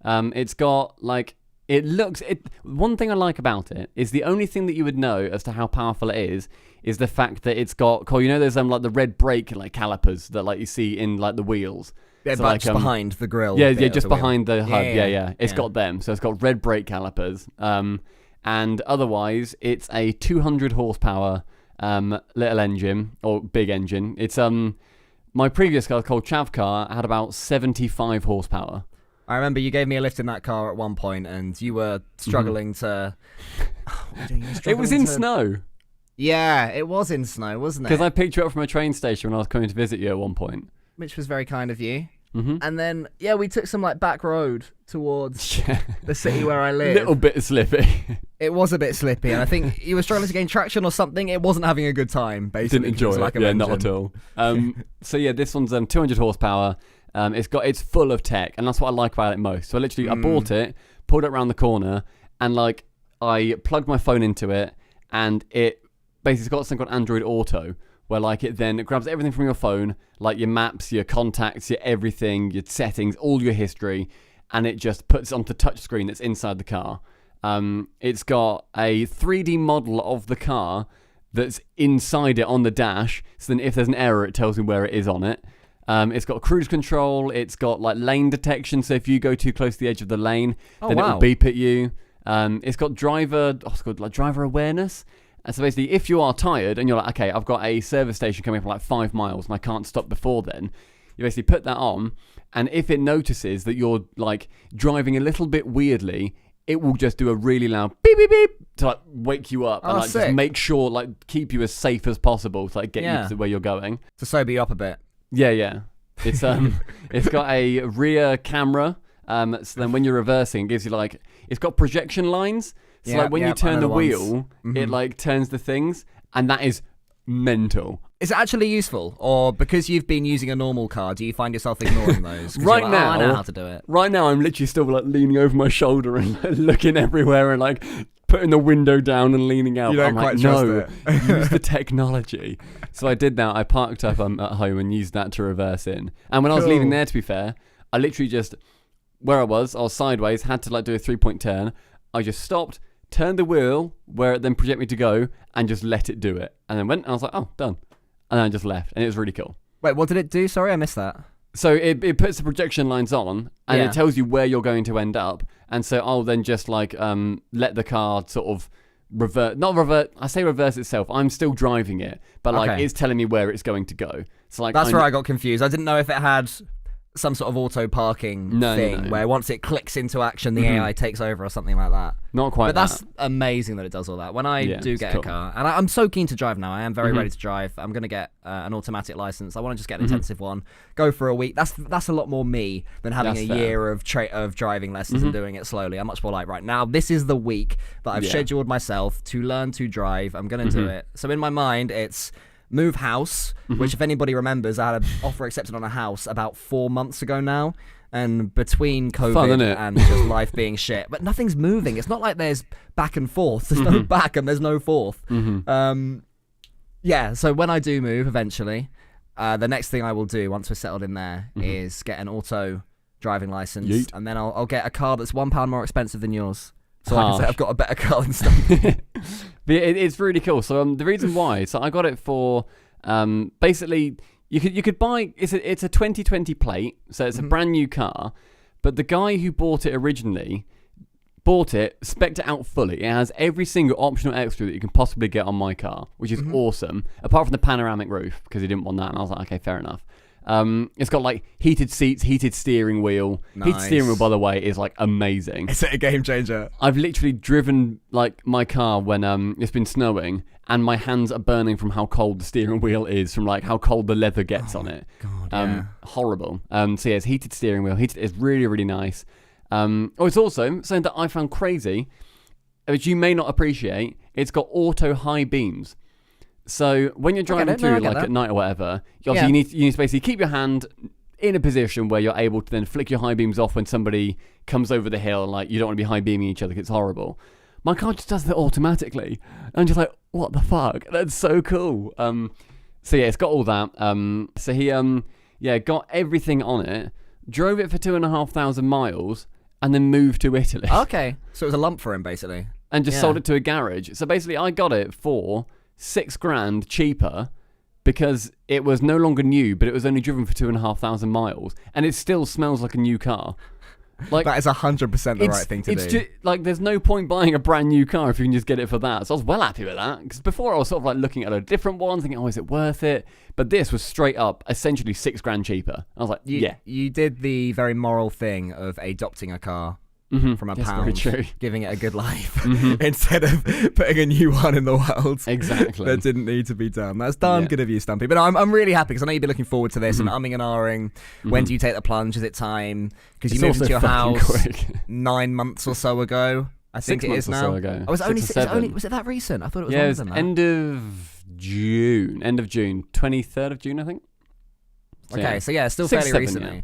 It's got one thing I like about it is the only thing that you would know as to how powerful it is the fact that it's got, Cole, there's the red brake calipers that you see in the wheels. Yeah, So, but like, just behind the grill. Yeah, bit yeah, of just the wheel. behind the hub. Yeah, Yeah. It's got them. So it's got red brake calipers. And otherwise, it's a 200 horsepower little engine or big engine. It's my previous car called Chav car had about 75 horsepower. I remember you gave me a lift in that car at one point, and you were struggling to. It was in snow. Yeah, it was in snow, wasn't it? Because I picked you up from a train station when I was coming to visit you at one point. Which was very kind of you. Mm-hmm. And then, we took some like back road towards the city where I live. Little bit slippy. It was a bit slippy, and I think you were struggling to gain traction or something. It wasn't having a good time, basically. Didn't enjoy it. Yeah, not at all. So yeah, this one's 200 horsepower. It's full of tech, and that's what I like about it most. So I bought it, pulled it around the corner, and like I plugged my phone into it, and it basically got something called Android Auto, where like it grabs everything from your phone, like your maps, your contacts, your everything, your settings, all your history, and it just puts it onto the touch screen that's inside the car. It's got a 3D model of the car that's inside it on the dash, so then if there's an error, it tells me where it is on it. It's got cruise control, it's got like lane detection, so if you go too close to the edge of the lane, then it'll beep at you. It's got driver awareness. And so basically, if you are tired and you're like, okay, I've got a service station coming up like 5 miles and I can't stop before then, you basically put that on, and if it notices that you're like driving a little bit weirdly, it will just do a really loud beep beep beep to like wake you up and like just make sure like keep you as safe as possible to like get you to where you're going. To sober you up a bit. Yeah. It's it's got a rear camera. So then when you're reversing, it gives you like it's got projection lines. So like when you turn the wheel, it like turns the things, and that is mental. Is it actually useful, or because you've been using a normal car, do you find yourself ignoring those? Right now, I know how to do it. Right now, I'm literally still like leaning over my shoulder and looking everywhere and like putting the window down and leaning out. You don't I'm quite like, trust it. Use the technology. So I did that. I parked up at home and used that to reverse in. And when I was leaving there, to be fair, I literally just where I was sideways, had to like do a 3-point turn. I just stopped, turned the wheel where it then projected me to go, and just let it do it. And then went, and I was like, oh, done. And then I just left, and it was really cool. Wait, what did it do? Sorry, I missed that. So it puts the projection lines on, and it tells you where you're going to end up. And so I'll then just like let the car sort of I say reverse itself. I'm still driving it, but like it's telling me where it's going to go. So like that's where I got confused. I didn't know if it had some sort of auto parking thing where once it clicks into action, the AI takes over or something like that. Not quite. But that's amazing that it does all that. When I do get a car, and I'm so keen to drive now, I am very ready to drive. I'm going to get an automatic license. I want to just get an intensive one, go for a week. That's a lot more me than having a year of driving lessons and doing it slowly. I'm much more like, right now, this is the week that I've scheduled myself to learn to drive. I'm going to do it. So in my mind, it's move house, which if anybody remembers, I had an offer accepted on a house about 4 months ago now. And between COVID and just life being shit, but nothing's moving. It's not like there's back and forth. There's no back and there's no forth. So when I do move eventually, the next thing I will do once we're settled in there is get an auto driving license, and then I'll get a car that's £1 more expensive than yours. So I can say I've got a better car than Stumpy. But it's really cool. So the reason why, so I got it for basically you could buy it's a 2020 plate, so it's a brand new car, but the guy who bought it originally spec'd it out fully. It has every single optional extra that you can possibly get on my car, which is awesome, apart from the panoramic roof, because he didn't want that, and I was like, okay, fair enough. It's got like heated seats, heated steering wheel. Nice. Heated steering wheel, by the way, is like amazing. Is it a game changer? I've literally driven like my car when it's been snowing, and my hands are burning from how cold the steering wheel is, from like how cold the leather gets on it. God, horrible. So yeah, it's heated steering wheel. It's really, really nice. It's also something that I found crazy, which you may not appreciate. It's got auto high beams. So when you're driving through like at night or whatever, you need to basically keep your hand in a position where you're able to then flick your high beams off when somebody comes over the hill. Like, you don't want to be high beaming each other because it's horrible. My car just does that automatically. I'm just like, what the fuck? That's so cool. So yeah, it's got all that. So he got everything on it, drove it for 2,500 miles, and then moved to Italy. Okay, so it was a lump for him basically, and just sold it to a garage. So basically, I got it for $6,000 cheaper because it was no longer new, but it was only driven for 2,500 miles, and it still smells like a new car. Like, that is 100% the right thing to do. Like, there's no point buying a brand new car if you can just get it for that. So I was well happy with that, because before I was sort of like looking at a different one, thinking, oh, is it worth it? But this was straight up, essentially $6,000 cheaper. I was like, yeah. You did the very moral thing of adopting a car from a pound, giving it a good life, instead of putting a new one in the world. Exactly. That didn't need to be done. That's darn good of you, Stumpy. But I'm really happy, because I know you've been looking forward to this and umming and ahhing. When do you take the plunge? Is it time? Because you moved into your house quick. 9 months or so ago. I think it is now. 6 months or so ago. Oh, was it that recent? I thought it was longer than that. End of June, 23rd of June, I think. So, okay, so yeah, still fairly recently. Yeah.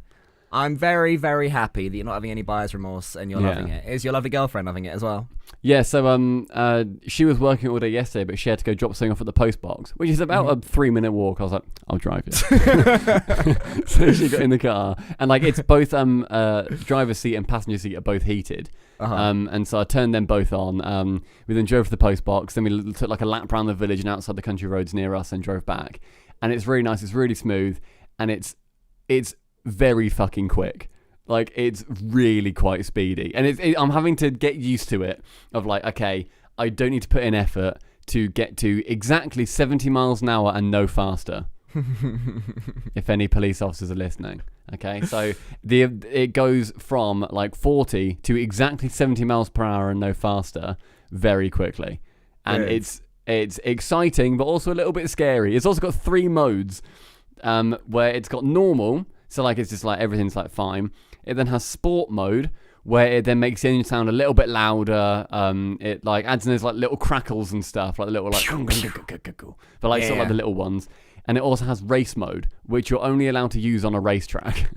I'm very, very happy that you're not having any buyer's remorse and you're loving it. Is your lovely girlfriend loving it as well? Yeah, so she was working all day yesterday, but she had to go drop something off at the post box, which is about a 3-minute walk. I was like, I'll drive you. So she got in the car, and like it's both driver's seat and passenger seat are both heated. And so I turned them both on. We then drove to the post box, then we took like a lap around the village and outside the country roads near us and drove back. And it's really nice, it's really smooth, and it's very fucking quick. Like, it's really quite speedy, and I'm having to get used to it, of like, okay, I don't need to put in effort to get to exactly 70 miles an hour and no faster. If any police officers are listening. Okay, so it goes from like 40 to exactly 70 miles per hour and no faster very quickly, and it's exciting but also a little bit scary. It's also got 3 modes, where it's got normal. So, like, it's just, like, everything's, like, fine. It then has sport mode, where it then makes the engine sound a little bit louder. It, like, adds in those, like, little crackles and stuff, like, little, like, but, like, sort of like the little ones. And it also has race mode, which you're only allowed to use on a racetrack.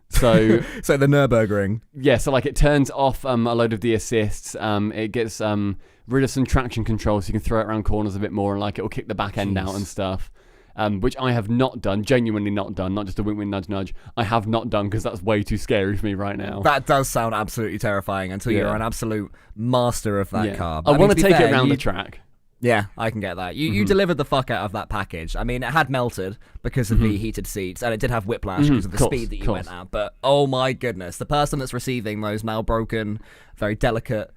So so the Nürburgring. Yeah, so, like, it turns off a load of the assists. It gets rid of some traction control, so you can throw it around corners a bit more, and, like, it'll kick the back end out and stuff. Which I have not done, genuinely not done, not just a wink, nudge, nudge. I have not done, because that's way too scary for me right now. That does sound absolutely terrifying until you're an absolute master of that car. But I want to take it around the track. Yeah, I can get that. You delivered the fuck out of that package. I mean, it had melted because of the heated seats, and it did have whiplash because of the speed that you went at. But oh my goodness, the person that's receiving those now broken, very delicate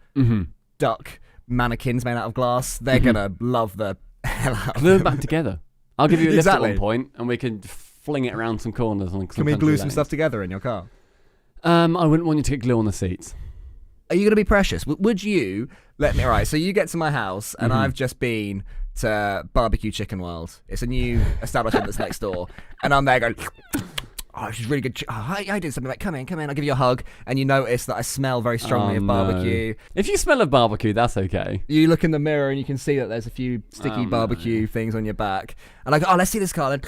duck mannequins made out of glass, they're gonna love the hell out of them. Glue them back together. I'll give you a lift at one point, and we can fling it around some corners. Can we glue some stuff together in your car? I wouldn't want you to get glue on the seats. Are you going to be precious? Would you let me? All right, so you get to my house, and I've just been to Barbecue Chicken World. It's a new establishment that's next door, and I'm there going, oh, she's really good. I did something like, come in, I'll give you a hug. And you notice that I smell very strongly of barbecue. No. If you smell of barbecue, that's okay. You look in the mirror and you can see that there's a few sticky barbecue things on your back. And I go, oh, let's see this car then.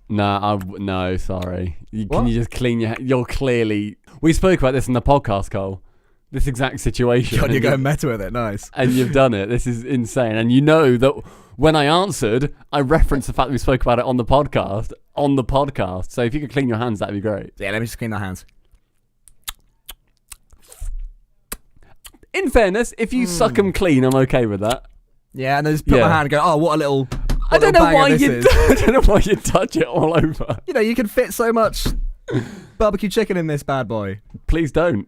No, sorry. Can you just clean your... You're clearly... We spoke about this in the podcast, Cole. This exact situation. God, you're going meta with it. Nice. And you've done it. This is insane. And you know that when I answered, I referenced the fact that we spoke about it on the podcast. So if you could clean your hands, that'd be great. Yeah, let me just clean my hands. In fairness, if you suck them clean, I'm okay with that. Yeah, and then just put my hand and go, oh, what a little... I don't know why you touch it all over. You know, you can fit so much barbecue chicken in this bad boy. Please don't.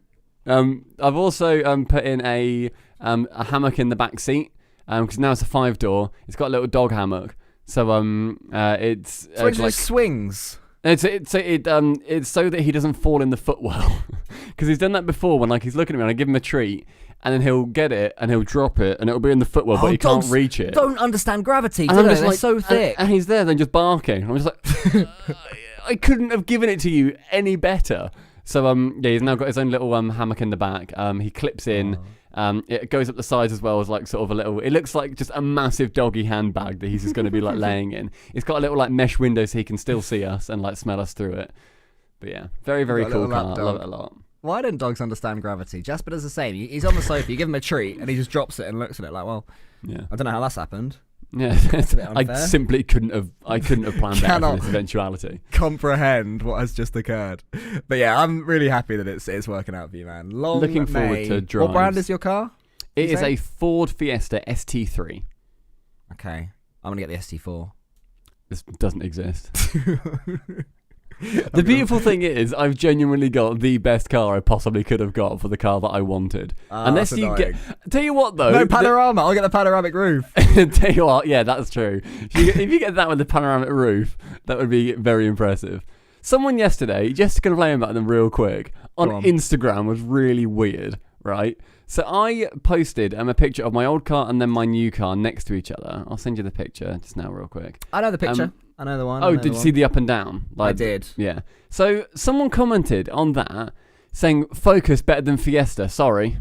I've also put in a hammock in the back seat because now it's a 5-door. It's got a little dog hammock, so it's so it like swings. It's so that he doesn't fall in the footwell because he's done that before when like he's looking at me and I give him a treat. And then he'll get it and he'll drop it and it'll be in the footwell, but he can't reach it. Don't understand gravity, do they? They're so thick. And he's there then just barking. I'm just like, I couldn't have given it to you any better. So yeah, he's now got his own little hammock in the back. He clips in. It goes up the sides as well as like sort of a little. It looks like just a massive doggy handbag that he's just going to be like laying in. It's got a little like mesh window so he can still see us and like smell us through it. But yeah, very very cool car. I love it a lot. Why don't dogs understand gravity? Jasper does the same. He's on the sofa, you give him a treat, and he just drops it and looks at it like, well, yeah. I don't know how that's happened. Yeah, I simply couldn't have planned better for this eventuality. Comprehend what has just occurred. But yeah, I'm really happy that it's working out for you, man. Looking forward to drives. What brand is your car? It is a Ford Fiesta ST3. Okay, I'm gonna get the ST4. This doesn't exist. The beautiful thing is, I've genuinely got the best car I possibly could have got for the car that I wanted. Unless you annoying. tell you what though, No panorama. I'll get the panoramic roof. tell you what, yeah, that's true. If you get that with the panoramic roof, that would be very impressive. Someone yesterday, just to complain about them real quick, on Instagram was really weird, right? So I posted a picture of my old car and then my new car next to each other. I'll send you the picture just now real quick. I know the picture. I know the one. Oh, did you see the up and down? I did. Yeah. So someone commented on that saying, Focus better than Fiesta, sorry.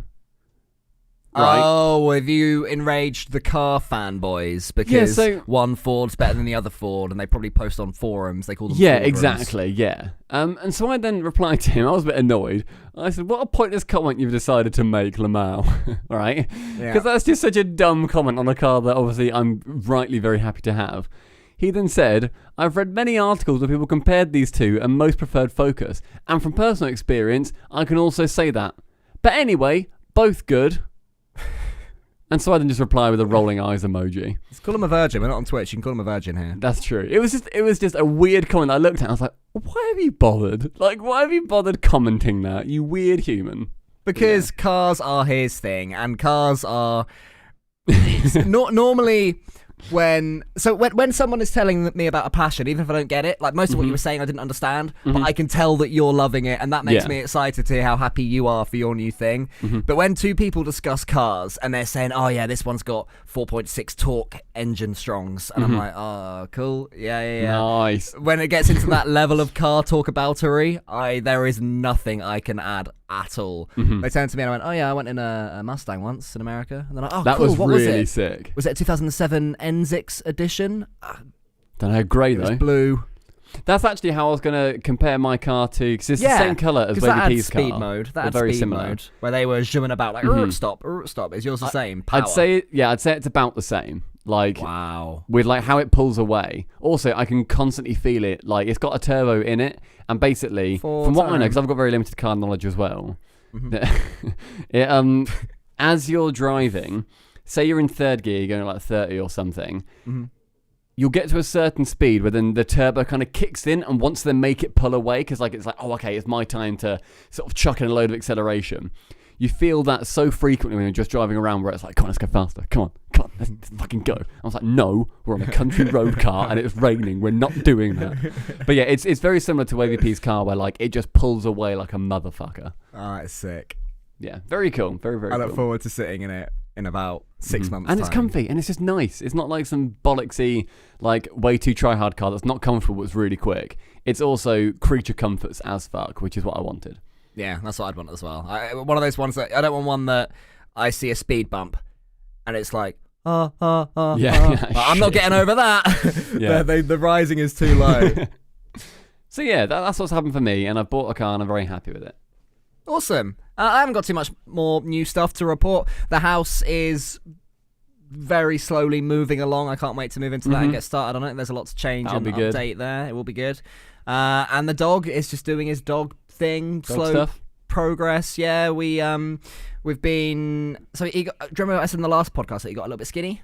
Right. Oh, have you enraged the car fanboys? Because one Ford's better than the other Ford, and they probably post on forums. They call them Yeah, Ford exactly, yeah. And so I then replied to him. I was a bit annoyed. I said, what a pointless comment you've decided to make, Lamau. All right? Because that's just such a dumb comment on a car that obviously I'm rightly very happy to have. He then said, I've read many articles where people compared these two and most preferred Focus. And from personal experience, I can also say that. But anyway, both good. And so I then just reply with a rolling eyes emoji. Let's call him a virgin. We're not on Twitch. You can call him a virgin here. That's true. It was just a weird comment. I looked at it and I was like, why have you bothered? Like, why have you bothered commenting that, you weird human? Because cars are his thing, and cars are not normally when someone is telling me about a passion, even if I don't get it, like most of what you were saying I didn't understand, but I can tell that you're loving it, and that makes me excited to hear how happy you are for your new thing. But when two people discuss cars and they're saying, oh yeah, this one's got 4.6 torque engine strongs, and I'm like, oh cool, yeah. Nice. When it gets into that level of car talkaboutery, there is nothing I can add at all. They turned to me and I went, oh yeah, I went in a Mustang once in America, and they're like, oh that cool, was what really was it? sick. Was it a 2007 NZX edition? Don't know, grey It though. was blue. That's actually how I was going to compare my car to, because it's the same colour as Baby P's car. Speed mode. That had very speed similar. Mode, where they were zooming about like, stop. Is yours the same? Power. I'd say it's about the same. Like, wow. With like how it pulls away. Also, I can constantly feel it. Like, it's got a turbo in it, and basically, from what I know, because I've got very limited car knowledge as well. As you're driving, say you're in third gear, you're going like 30 or something. You'll get to a certain speed where then the turbo kind of kicks in and wants to then make it pull away, because it's like, oh, okay, it's my time to sort of chuck in a load of acceleration. You feel that so frequently when you're just driving around, where it's like, come on, let's go faster. Come on, let's fucking go. I was like, no, we're on a country road car and it's raining. We're not doing that. But yeah, it's very similar to Wavy P's car, where like it just pulls away like a motherfucker. Oh, it's sick. Yeah, very cool. Very, very cool. I look forward to sitting in it in about 6 months' and time. it's comfy and it's just nice. It's not like some bollocksy, like way too try-hard car that's not comfortable but it's really quick. It's also creature comforts as fuck, which is what I wanted. Yeah, that's what I'd want as well. One of those ones that I don't want one that I see a speed bump and it's like, Yeah, I'm not getting over that. Yeah. The rising is too low. So yeah, that's what's happened for me, and I've bought a car and I'm very happy with it. Awesome. I haven't got too much more new stuff to report. The house is very slowly moving along. I can't wait to move into that and get started on it. There's a lot to change and update there. It will be good. And the dog is just doing his dog thing. Slow stuff. Progress. Yeah, we've been. So do you remember I said in the last podcast that he got a little bit skinny?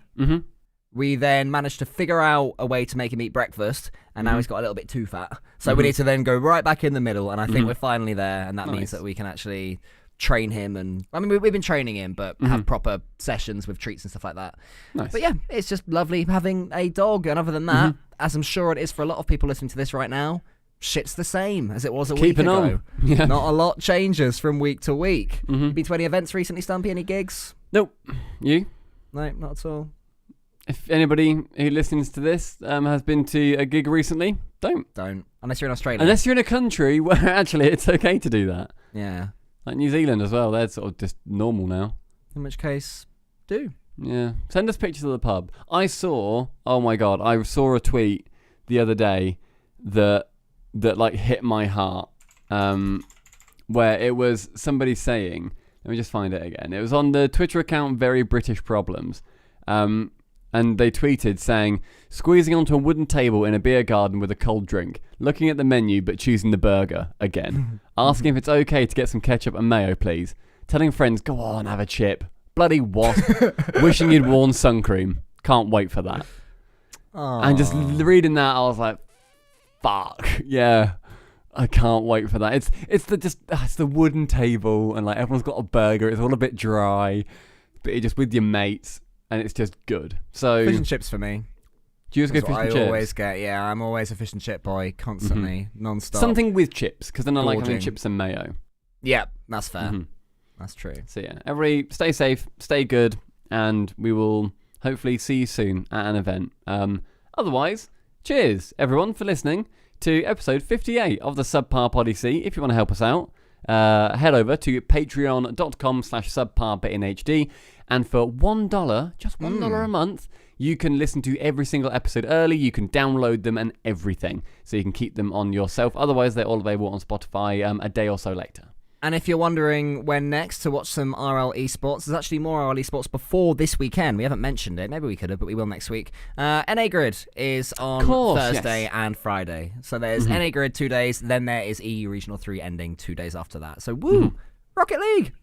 We then managed to figure out a way to make him eat breakfast, and now he's got a little bit too fat. So we need to then go right back in the middle, and I think we're finally there, and that means that we can actually train him. And I mean, we've been training him, but have proper sessions with treats and stuff like that. Nice. But yeah, it's just lovely having a dog, and other than that, as I'm sure it is for a lot of people listening to this right now, shit's the same as it was a week ago. On. Yeah. Not a lot changes from week to week. You been to any events recently, Stumpy? Any gigs? Nope. You? No, not at all. If anybody who listens to this has been to a gig recently, don't. Unless you're in Australia. Unless you're in a country where actually it's okay to do that. Yeah. Like New Zealand as well. They're sort of just normal now. In which case, do. Yeah. Send us pictures of the pub. I saw a tweet the other day that like hit my heart, where it was somebody saying, let me just find it again. It was on the Twitter account Very British Problems. And they tweeted saying, squeezing onto a wooden table in a beer garden with a cold drink, looking at the menu but choosing the burger again, asking if it's okay to get some ketchup and mayo, please, telling friends, go on, have a chip, bloody wasp, wishing you'd worn sun cream, can't wait for that. And just reading that, I was like, fuck, yeah. I can't wait for that. It's the wooden table and like everyone's got a burger. It's all a bit dry, but you're just with your mates and it's just good. So fish and chips for me. Do you just go fish and chips? I always get. Yeah, I'm always a fish and chip boy, constantly, non-stop. Something with chips, because then I like having chips and mayo. Yeah, that's fair. That's true. So yeah, everybody stay safe, stay good, and we will hopefully see you soon at an event. Otherwise, cheers everyone for listening to episode 58 of the SubPar Poddy C. If you want to help us out, head over to patreon.com/subparbitnhd, and for $1, just $1 a month, you can listen to every single episode early. You can download them and everything, so you can keep them on yourself. Otherwise, they're all available on Spotify a day or so later. And if you're wondering when next to watch some RL Esports, there's actually more RL Esports before this weekend. We haven't mentioned it. Maybe we could have, but we will next week. NA Grid is on Thursday and Friday. So there's NA Grid 2 days, then there is EU Regional 3 ending 2 days after that. So woo! Rocket League!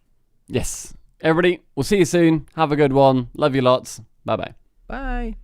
Yes. Everybody, we'll see you soon. Have a good one. Love you lots. Bye-bye. Bye.